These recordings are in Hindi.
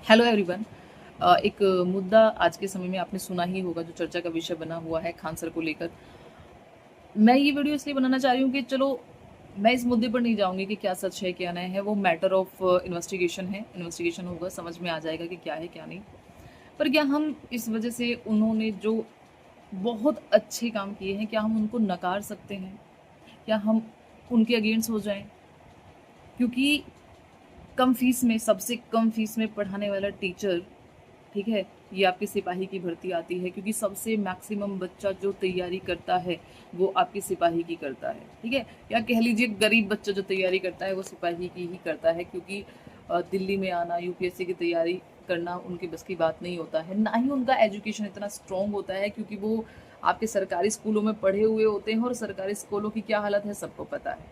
Hello everyone. एक मुद्दा आज के समय में आपने सुना ही होगा जो चर्चा का विषय बना हुआ है खान सर को लेकर। मैं ये वीडियो इसलिए बनाना चाह रही हूँ कि चलो मैं इस मुद्दे पर नहीं जाऊंगी कि क्या सच है क्या नहीं है, वो मैटर ऑफ इन्वेस्टिगेशन है। इन्वेस्टिगेशन होगा, समझ में आ जाएगा कि क्या है क्या नहीं। पर क्या हम इस वजह से उन्होंने जो बहुत अच्छे काम किए हैं क्या हम उनको नकार सकते हैं? क्या हम उनके अगेंस्ट हो जाएं? क्योंकि कम फीस में, सबसे कम फीस में पढ़ाने वाला टीचर, ठीक है, ये आपके सिपाही की भर्ती आती है, क्योंकि सबसे मैक्सिमम बच्चा जो तैयारी करता है वो आपके सिपाही की करता है, ठीक है। या कह लीजिए गरीब बच्चा जो तैयारी करता है वो सिपाही की ही करता है, क्योंकि दिल्ली में आना, यूपीएससी की तैयारी करना उनकी बस की बात नहीं होता है, ना ही उनका एजुकेशन इतना स्ट्रॉन्ग होता है, क्योंकि वो आपके सरकारी स्कूलों में पढ़े हुए होते हैं और सरकारी स्कूलों की क्या हालत है सबको पता है,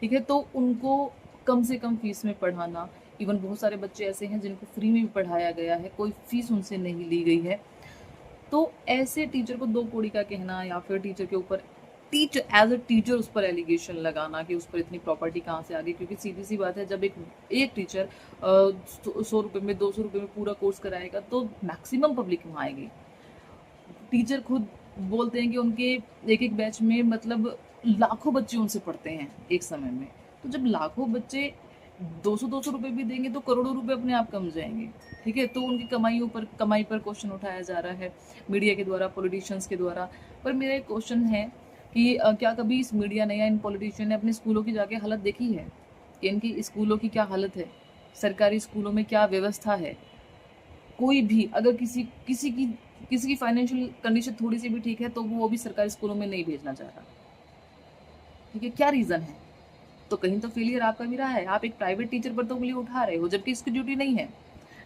ठीक है। तो उनको कम से कम फीस में पढ़ाना, इवन बहुत सारे बच्चे ऐसे हैं जिनको फ्री में भी पढ़ाया गया है, कोई फीस उनसे नहीं ली गई है। तो ऐसे टीचर को दो कोड़ी का कहना या फिर टीचर के ऊपर, टीचर एज अ टीचर उस पर एलिगेशन लगाना कि उस पर इतनी प्रॉपर्टी कहाँ से आ गई, क्योंकि सीधी सी बात है, जब एक एक टीचर 100 रुपये में, 200 रुपये में पूरा कोर्स कराएगा तो मैक्सिमम पब्लिक वहाँ आएगी। टीचर खुद बोलते हैं कि उनके एक एक बैच में मतलब लाखों बच्चे उनसे पढ़ते हैं एक समय में। तो जब लाखों बच्चे 200-200 रुपए भी देंगे तो करोड़ों रुपए अपने आप कम जाएंगे, ठीक है। तो उनकी कमाई पर क्वेश्चन उठाया जा रहा है मीडिया के द्वारा, पॉलिटिशियंस के द्वारा। पर मेरा एक क्वेश्चन है कि क्या कभी इस मीडिया ने या इन पॉलिटिशियन ने अपने स्कूलों की जाके हालत देखी है कि इनकी स्कूलों की क्या हालत है, सरकारी स्कूलों में क्या व्यवस्था है? कोई भी अगर किसी की फाइनेंशियल कंडीशन थोड़ी सी भी ठीक है तो वो भी सरकारी स्कूलों में नहीं भेजना चाह रहा, ठीक है। क्या रीज़न है? तो कहीं तो फेलियर आपका भी रहा है। आप एक प्राइवेट टीचर पर तो उंगली उठा रहे हो, जबकि इसकी ड्यूटी नहीं है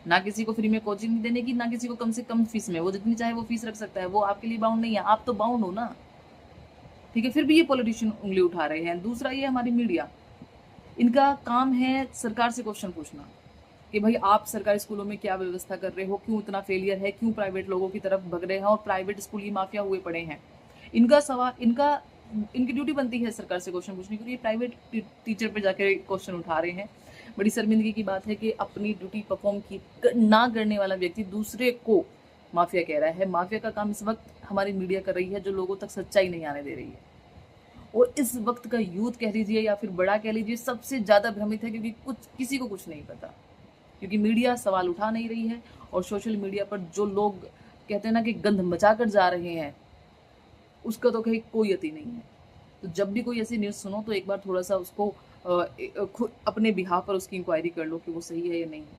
ना किसी को फ्री में कोचिंग देने की, ना किसी को कम से कम फीस में, वो जितनी चाहे वो फीस रख सकता है, वो आपके लिए बाउंड नहीं है, आप तो बाउंड हो ना, ठीक है। फिर भी ये पॉलिटिशियन उंगली उठा रहे हैं। दूसरा ये हमारी मीडिया, इनका काम है सरकार से क्वेश्चन पूछना कि भाई आप सरकारी स्कूलों में क्या व्यवस्था कर रहे हो, क्यों इतना फेलियर है, क्यों प्राइवेट लोगों की तरफ भग रहे हैं और प्राइवेट स्कूल ही माफिया हुए पड़े हैं। इनका सवाल, इनकी ड्यूटी बनती है सरकार से क्वेश्चन पूछने के लिए, प्राइवेट टीचर पे जाके क्वेश्चन उठा रहे हैं। बड़ी शर्मिंदगी की बात है कि अपनी ड्यूटी परफॉर्म की ना करने वाला व्यक्ति दूसरे को माफिया कह रहा है। माफिया का काम इस वक्त हमारी मीडिया कर रही है, जो लोगों तक सच्चाई नहीं आने दे रही है। और इस वक्त का यूथ कह लीजिए या फिर बड़ा कह लीजिए, सबसे ज्यादा भ्रमित है, क्योंकि किसी को कुछ नहीं पता, क्योंकि मीडिया सवाल उठा नहीं रही है। और सोशल मीडिया पर जो लोग कहते हैं ना कि गंध मचा कर जा रहे हैं, उसका तो कहीं कोई अति नहीं है। तो जब भी कोई ऐसी न्यूज़ सुनो तो एक बार थोड़ा सा उसको खुद अपने बिहाफ पर उसकी इंक्वायरी कर लो कि वो सही है या नहीं।